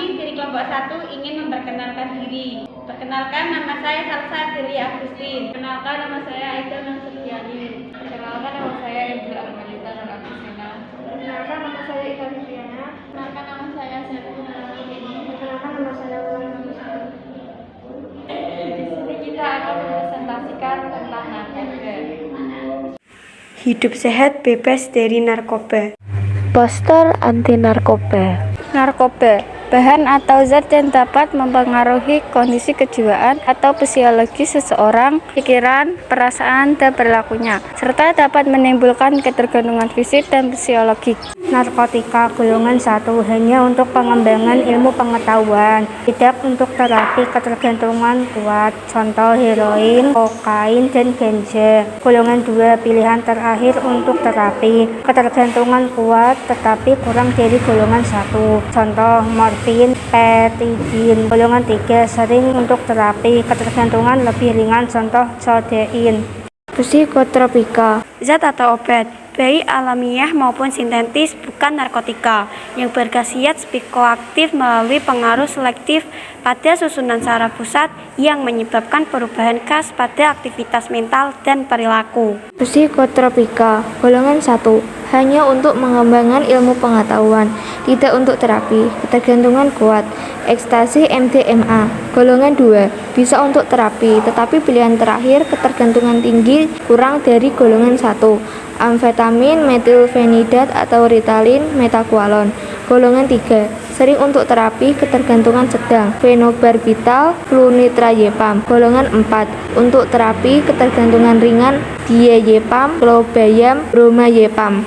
Kami dari kelompok 1 ingin memperkenalkan diri. Perkenalkan, nama saya Salsa Deli Agustin. Perkenalkan, nama saya Aida Nur Septiani. Perkenalkan, nama saya Angela Armalita Nur Agustina. Perkenalkan, nama saya Ika Viviana. Perkenalkan, nama saya Serena Nalini. Perkenalkan, nama saya Wulan. Di sini kita akan mempresentasikan tentang narkoba. Hidup sehat bebas dari narkoba. Poster anti narkoba. Narkoba, bahan atau zat yang dapat mempengaruhi kondisi kejiwaan atau fisiologi seseorang, pikiran, perasaan, dan perilakunya, serta dapat menimbulkan ketergantungan fisik dan fisiologik. Narkotika golongan 1 hanya untuk pengembangan ilmu pengetahuan, tidak untuk terapi ketergantungan kuat, contoh heroin, kokain, dan ganja. Golongan 2 pilihan terakhir untuk terapi ketergantungan kuat tetapi kurang dari golongan 1, contoh morfin, petidin. Golongan 3 sering untuk terapi ketergantungan lebih ringan, contoh codein. Psikotropika, zat atau obat, baik alamiah maupun sintetis, bukan narkotika, yang berkhasiat psikoaktif melalui pengaruh selektif pada susunan saraf pusat yang menyebabkan perubahan khas pada aktivitas mental dan perilaku. Psikotropika golongan 1 hanya untuk mengembangkan ilmu pengetahuan, tidak untuk terapi ketergantungan kuat. Ekstasi MDMA golongan 2 bisa untuk terapi, tetapi pilihan terakhir ketergantungan tinggi kurang dari golongan 1. Amfetamin, metilfenidat atau Ritalin, metakualon golongan 3 sering untuk terapi ketergantungan sedang. Fenobarbital, flunitrayepam golongan 4 untuk terapi ketergantungan ringan. Diazepam, clobazam, bromayepam.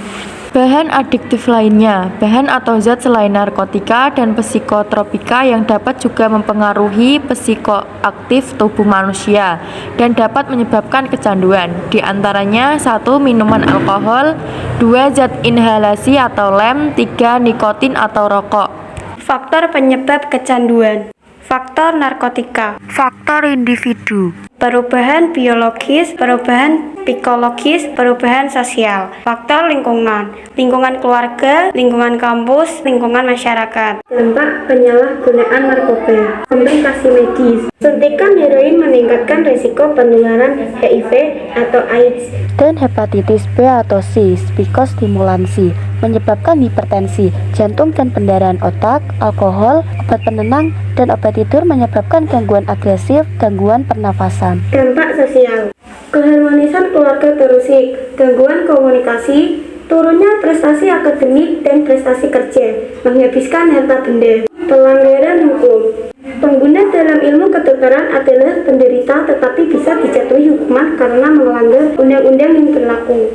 Bahan adiktif lainnya, bahan atau zat selain narkotika dan psikotropika yang dapat juga mempengaruhi psikoaktif tubuh manusia dan dapat menyebabkan kecanduan. Di antaranya 1. Minuman alkohol, 2. Zat inhalasi atau lem, 3. Nikotin atau rokok. Faktor penyebab kecanduan. Faktor narkotika. Faktor individu. Perubahan biologis, perubahan psikologis, perubahan sosial. Faktor lingkungan. Lingkungan keluarga, lingkungan kampus, lingkungan masyarakat. Dampak penyalahgunaan narkoba. Komplikasi medis. Suntikan heroin meningkatkan risiko penularan HIV atau AIDS Dan hepatitis B atau C, spikostimulansi, menyebabkan hipertensi, jantung dan pendarahan otak. Alkohol, obat penenang, dan obat tidur menyebabkan gangguan agresif, gangguan pernafasan. Dampak sosial. Keharmonisan keluarga terusik, gangguan komunikasi, turunnya prestasi akademik dan prestasi kerja, menghabiskan harta benda, pelanggaran hukum. Pengguna dalam ilmu kedokteran adalah penderita tetapi bisa dijatuhi hukuman karena melanggar undang-undang yang berlaku.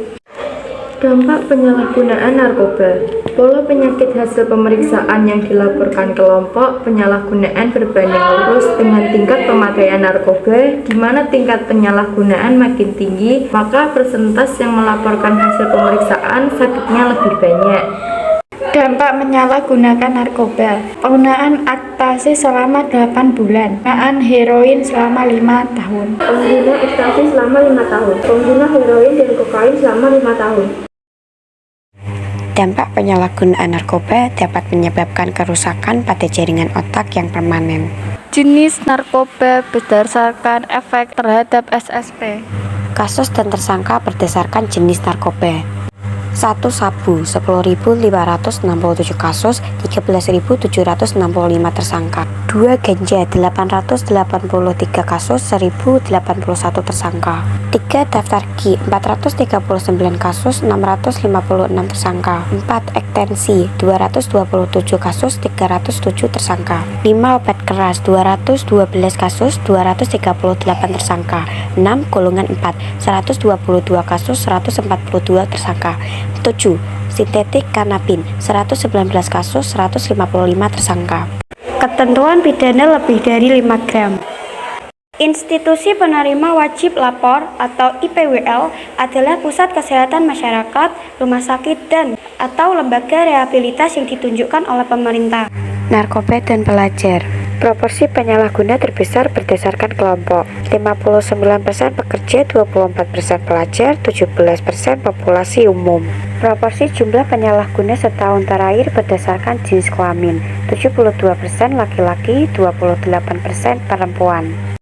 Dampak penyalahgunaan narkoba. Pola penyakit hasil pemeriksaan yang dilaporkan kelompok penyalahgunaan berbanding lurus dengan tingkat pemakaian narkoba, di mana tingkat penyalahgunaan makin tinggi, maka persentase yang melaporkan hasil pemeriksaan sakitnya lebih banyak. Dampak menyalahgunakan narkoba. Penggunaan ekstasi selama 8 bulan, penggunaan heroin selama 5 tahun. Pengguna ekstasi selama 5 tahun, pengguna heroin dan kokain selama 5 tahun. Dampak penyalahgunaan narkoba dapat menyebabkan kerusakan pada jaringan otak yang permanen. Jenis narkoba berdasarkan efek terhadap SSP. Kasus dan tersangka berdasarkan jenis narkoba. 1. Sabu 10.567 kasus, 13.765 tersangka. 2. Ganja 883 kasus, 1.081 tersangka. 3. Daftar G 439 kasus, 656 tersangka. 4. Ekstensi 227 kasus, 307 tersangka. 5. Obat keras 212 kasus, 238 tersangka. 6. Golongan 4 122 kasus, 142 tersangka. 7. Sintetik kanabin 119 kasus, 155 tersangka. Ketentuan pidana lebih dari 5 gram. Institusi penerima wajib lapor atau IPWL adalah pusat kesehatan masyarakat, rumah sakit dan atau lembaga rehabilitas yang ditunjukkan oleh pemerintah. Narkoba dan pelajar. Proporsi penyalahguna terbesar berdasarkan kelompok. 59% pekerja, 24% pelajar, 17% populasi umum. Proporsi jumlah penyalahguna setahun terakhir berdasarkan jenis kelamin, 72% laki-laki, 28% perempuan.